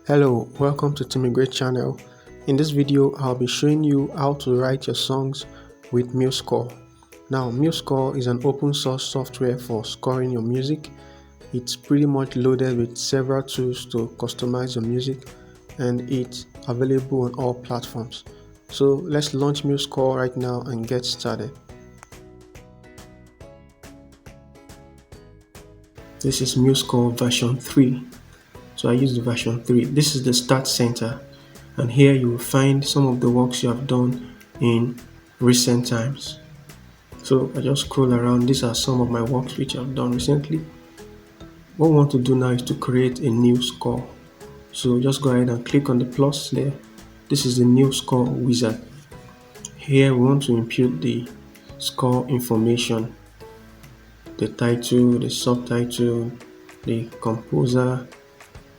Hello, welcome to Timmy Great channel. In this video, I'll be showing you how to write your songs with MuseScore. Now, MuseScore is an open source software for scoring your music. It's pretty much loaded with several tools to customize your music, and it's available on all platforms. So let's launch MuseScore right now and get started. This is MuseScore version 3. So I use the version 3. This is the start center, and here you will find some of the works you have done in recent times. So I just scroll around. These are some of my works which I've done recently. What we want to do now is to create a new score. So just go ahead and click on the plus there. This is the new score wizard. Here we want to input the score information, the title, the subtitle, the composer,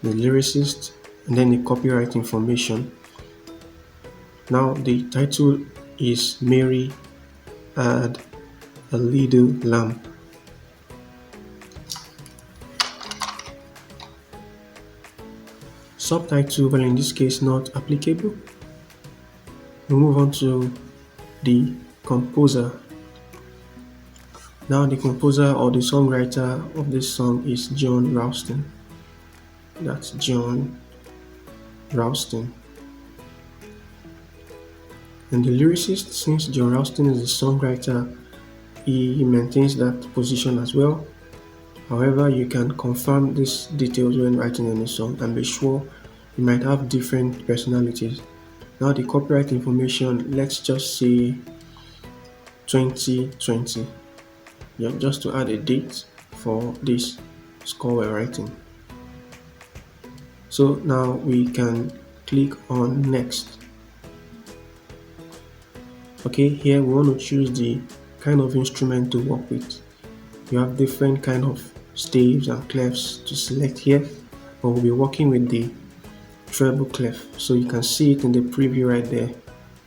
the lyricist, and then the copyright information. Now the title is Mary Had a Little Lamb. Subtitle, well, in this case not applicable. We move on to the composer. Now the composer or the songwriter of this song is John Ralston. That's John Ralston. And the lyricist, since John Ralston is the songwriter, he maintains that position as well. However, you can confirm these details when writing any song and be sure you might have different personalities. Now the copyright information, let's just say 2020. Yeah, just to add a date for this score we're writing. So now we can click on next. Okay, here we want to choose the kind of instrument to work with. You have different kind of staves and clefs to select here, but we'll be working with the treble clef. So you can see it in the preview right there,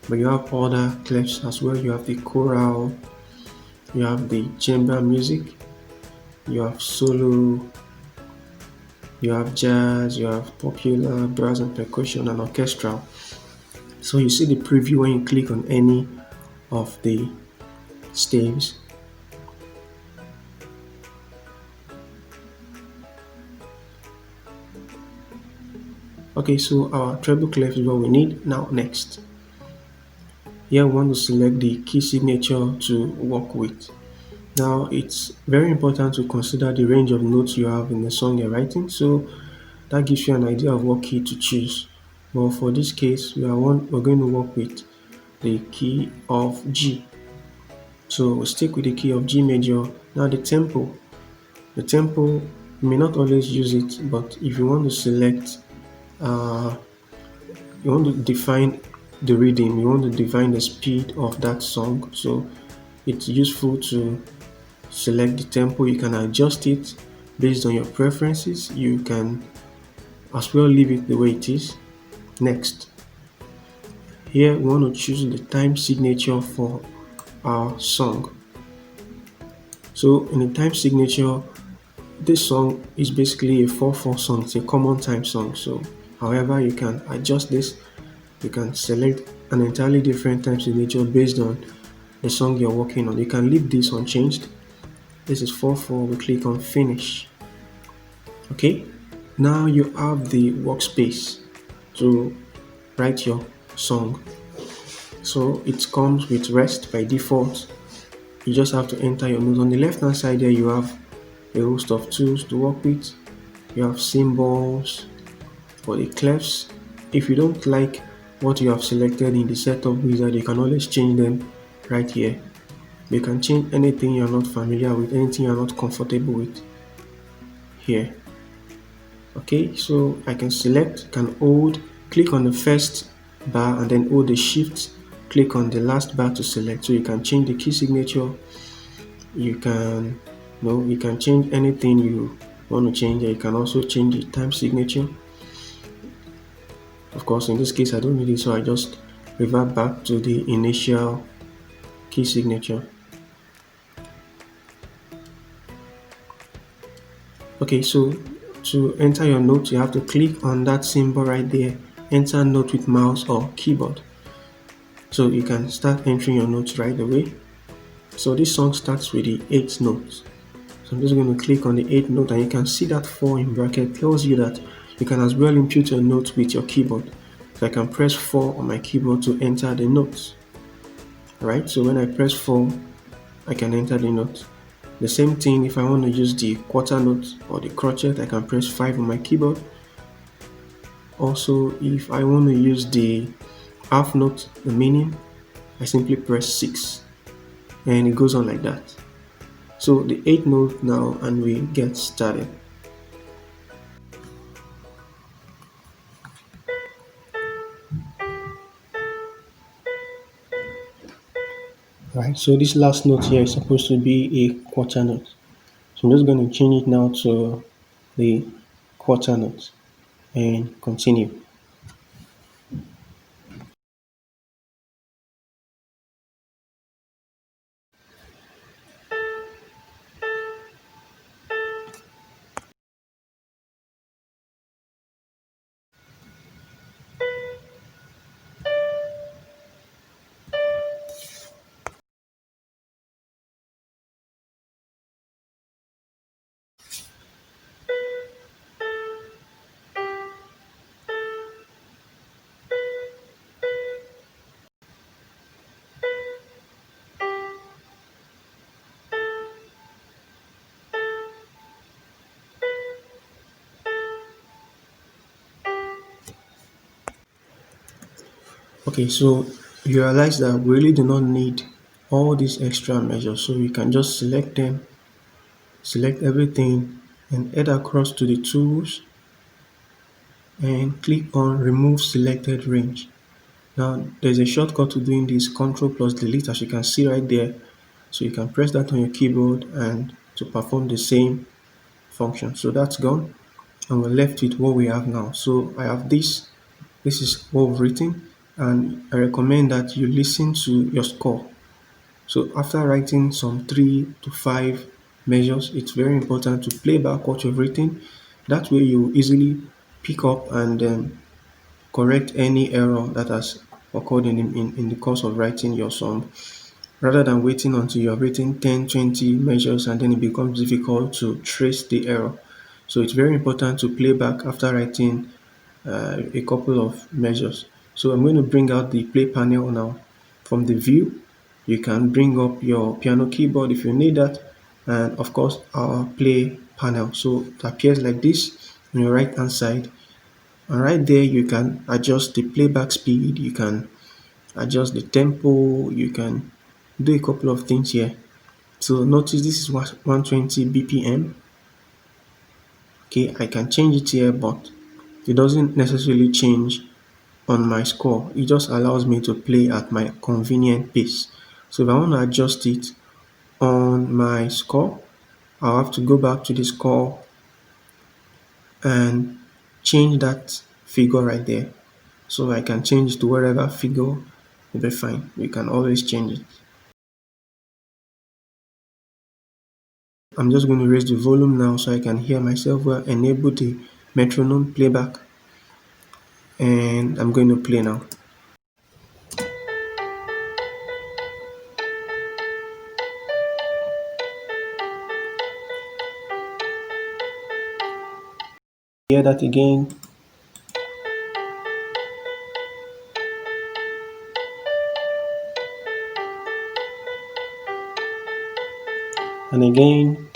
but you have other clefs as well. You have the choral, you have the chamber music, you have solo, you have jazz, you have popular, brass and percussion, and orchestral. So you see the preview when you click on any of the staves. Okay, so our treble clef is what we need. Now next, here we want to select the key signature to work with. Now it's very important to consider the range of notes you have in the song you're writing, so that gives you an idea of what key to choose. But for this case, we're going to work with the key of G. So we'll stick with the key of G major. Now the tempo, you may not always use it, but if you want to select, you want to define the rhythm, you want to define the speed of that song, so it's useful to select the tempo. You can adjust it based on your preferences. You can as well leave it the way it is. Next, here we want to choose the time signature for our song. So in the time signature, this song is basically a 4/4 song. It's a common time song. So however, you can adjust this. You can select an entirely different time signature based on the song you're working on. You can leave this unchanged. This is 4/4. We click on finish. Okay, now you have the workspace to write your song. So it comes with rest by default. You just have to enter your notes. On the left hand side there, you have a host of tools to work with. You have symbols for the clefs. If you don't like what you have selected in the setup wizard, you can always change them right here. You can change anything you're not familiar with, anything you're not comfortable with here. Okay, so I can select, can hold, click on the first bar and then hold the shift, click on the last bar to select. So you can change the key signature. You can change anything you want to change. You can also change the time signature. Of course, in this case, I don't need it, so I just revert back to the initial key signature. Okay, so To enter your note, you have to click on that symbol right there, enter note with mouse or keyboard. So you can start entering your notes right away. So this song starts with the 8th note. So I'm just going to click on the 8th note, and you can see that 4 in bracket tells you that you can as well input your notes with your keyboard. So I can press 4 on my keyboard to enter the notes. Alright, so when I press 4, I can enter the note. The same thing if I want to use the quarter note or the crotchet, I can press 5 on my keyboard. Also, if I want to use the half note, the meaning, I simply press 6, and it goes on like that. So the 8th note now, and we get started. Right, so this last note here is supposed to be a quarter note. So I'm just going to change it now to the quarter note and continue. Okay, so you realize that we really do not need all these extra measures, so we can just select them, select everything, and head across to the tools and click on remove selected range. Now there's a shortcut to doing this, Ctrl plus delete, as you can see right there. So you can press that on your keyboard and to perform the same function. So that's gone, and we're left with what we have now. So I have this is what we've written, and I recommend that you listen to your score. So after writing some 3 to 5 measures, it's very important to play back what you've written. That way you easily pick up and correct any error that has occurred in the course of writing your song, rather than waiting until you have written 10, 20 measures and then it becomes difficult to trace the error. So it's very important to play back after writing a couple of measures. So I'm going to bring out the play panel now. From the view, you can bring up your piano keyboard if you need that, and of course our play panel. So it appears like this on your right hand side, and right there you can adjust the playback speed, you can adjust the tempo, you can do a couple of things here. So notice this is 120 BPM. Okay, I can change it here, but it doesn't necessarily change on my score. It just allows me to play at my convenient pace. So if I want to adjust it on my score, I'll have to go back to the score and change that figure right there. So I can change to whatever figure will be fine. We can always change it. I'm just going to raise the volume now so I can hear myself well, enable the metronome playback, and I'm going to play now. Hear that again. And again.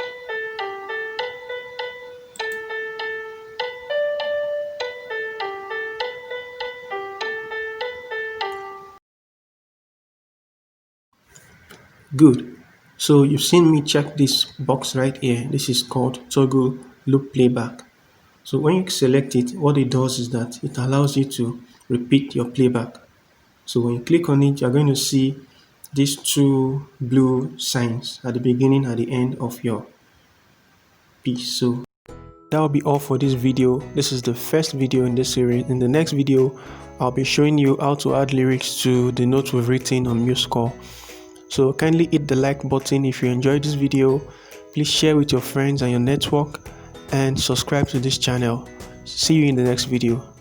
Good. So you've seen me check this box right here. This is called toggle loop playback. So when you select it, what it does is that it allows you to repeat your playback. So when you click on it, you're going to see these two blue signs at the beginning and the end of your piece. So that will be all for this video. This is the first video in this series. In the next video, I'll be showing you how to add lyrics to the notes we've written on MuseScore. So kindly hit the like button if you enjoyed this video. Please share with your friends and your network, and subscribe to this channel. See you in the next video.